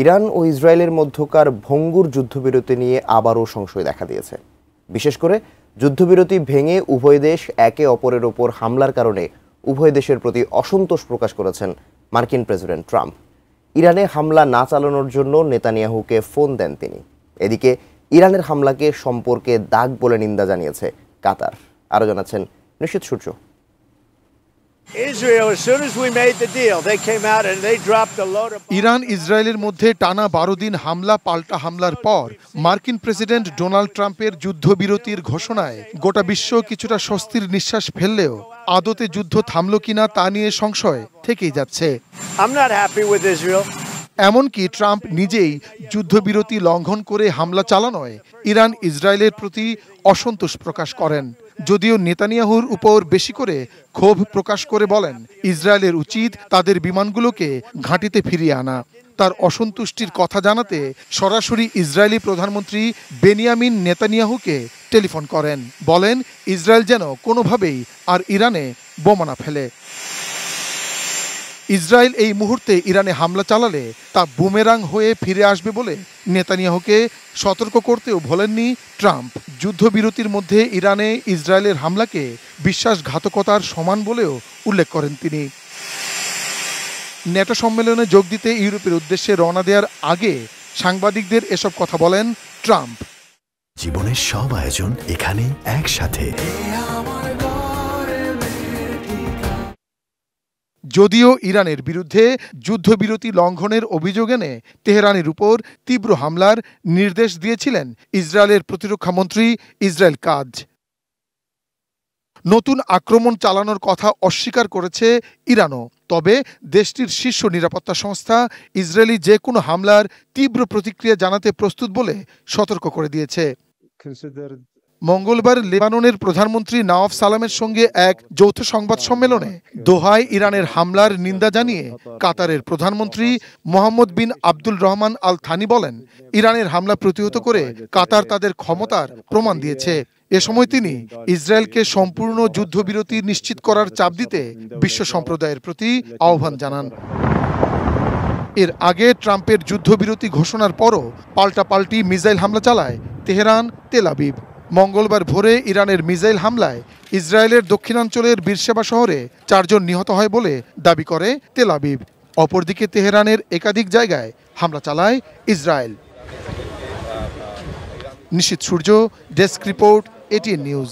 Iran ও ইসরায়েলের মধ্যকার ভঙ্গুর যুদ্ধবিরতি নিয়ে আবারও সংশয় দেখা দিয়েছে। বিশেষ করে যুদ্ধবিরতি ভেঙে উভয় দেশ একে অপরের ওপর হামলার কারণে উভয় দেশের প্রতি অসন্তোষ প্রকাশ করেছেন মার্কিন প্রেসিডেন্ট ট্রাম্প। ইরানে হামলা না চালানোর জন্য নেতানিয়াহুকে ফোন দেন তিনি। এদিকে ইরানের হামলাকে সম্পর্কে দাগ বলে নিন্দা জানিয়েছে কাতার। আরও জানাচ্ছেন নিশীথ সূর্য। ইরান ইসরায়েলের মধ্যে টানা 12 দিন হামলা পাল্টা হামলার পর মার্কিন প্রেসিডেন্ট ডোনাল্ড ট্রাম্পের যুদ্ধবিরতির ঘোষণায় গোটা বিশ্ব কিছুটা স্বস্তির নিঃশ্বাস ফেললেও আদতে যুদ্ধ থামল কিনা তা নিয়ে সংশয় থেকেই যাচ্ছে। এমনকি ট্রাম্প নিজেই যুদ্ধবিরতি লঙ্ঘন করে হামলা চালানোয় ইরান ইসরায়েলের প্রতি অসন্তোষ প্রকাশ করেন। যদিও নেতানিয়াহুর উপর বেশি করে ক্ষোভ প্রকাশ করে বলেন ইসরায়েলের উচিত তাদের বিমানগুলোকে ঘাঁটিতে ফিরিয়ে আনা। তার অসন্তুষ্টির কথা জানাতে সরাসরি ইসরায়েলি প্রধানমন্ত্রী বেনিয়ামিন নেতানিয়াহুকে টেলিফোন করেন। বলেন ইসরায়েল যেন কোনোভাবেই আর ইরানে বোমা না ফেলে। ইসরায়েল এই মুহূর্তে ইরানে হামলা চালালে তা বুমেরাং হয়ে ফিরে আসবে বলে নেতানিয়াহুকে সতর্ক করতেও ভোলেননি ট্রাম্প। যুদ্ধবিরতির মধ্যে ইরানে ইসরায়েলের হামলাকে বিশ্বাসঘাতকতার সমান বলেও উল্লেখ করেন তিনি। ন্যাটো সম্মেলনে যোগ দিতে ইউরোপের উদ্দেশ্যে রওনা দেওয়ার আগে সাংবাদিকদের এসব কথা বলেন ট্রাম্প। জীবনের সব আয়োজন এখানে একসাথে। যদিও ইরানের বিরুদ্ধে যুদ্ধবিরতি লঙ্ঘনের অভিযোগ এনে তেহরানের উপর তীব্র হামলার নির্দেশ দিয়েছিলেন ইসরায়েলের প্রতিরক্ষামন্ত্রী ইসরায়েল কাজ। নতুন আক্রমণ চালানোর কথা অস্বীকার করেছে ইরানও। তবে দেশটির শীর্ষ নিরাপত্তা সংস্থা ইসরায়েলি যে কোনো হামলার তীব্র প্রতিক্রিয়া জানাতে প্রস্তুত বলে সতর্ক করে দিয়েছে। মঙ্গলবার লেবাননের প্রধানমন্ত্রী নওয়াফ সালামের সঙ্গে এক যৌথ সংবাদ সম্মেলনে দোহায় ইরানের হামলার নিন্দা জানিয়ে কাতারের প্রধানমন্ত্রী মোহাম্মদ বিন আব্দুল রহমান আল থানি বলেন ইরানের হামলা প্রতিহত করে কাতার তাদের ক্ষমতার প্রমাণ দিয়েছে। এ সময় তিনি ইসরায়েলকে সম্পূর্ণ যুদ্ধবিরতি নিশ্চিত করার চাপ দিতে বিশ্ব সম্প্রদায়ের প্রতি আহ্বান জানান। এর আগে ট্রাম্পের যুদ্ধবিরতি ঘোষণার পরও পাল্টাপাল্টি মিসাইল হামলা চালায় তেহরান, তেল আবিব। মঙ্গলবার ভোরে ইরানের মিসাইল হামলায় ইসরায়েলের দক্ষিণাঞ্চলের বীরশেবা শহরে 4 জন নিহত হয় বলে দাবি করে তেল আবিব। অপরদিকে তেহরানের একাধিক জায়গায় হামলা চালায় ইসরায়েল। নিশীথ সূর্য, ডেস্ক রিপোর্ট, এটিএন নিউজ।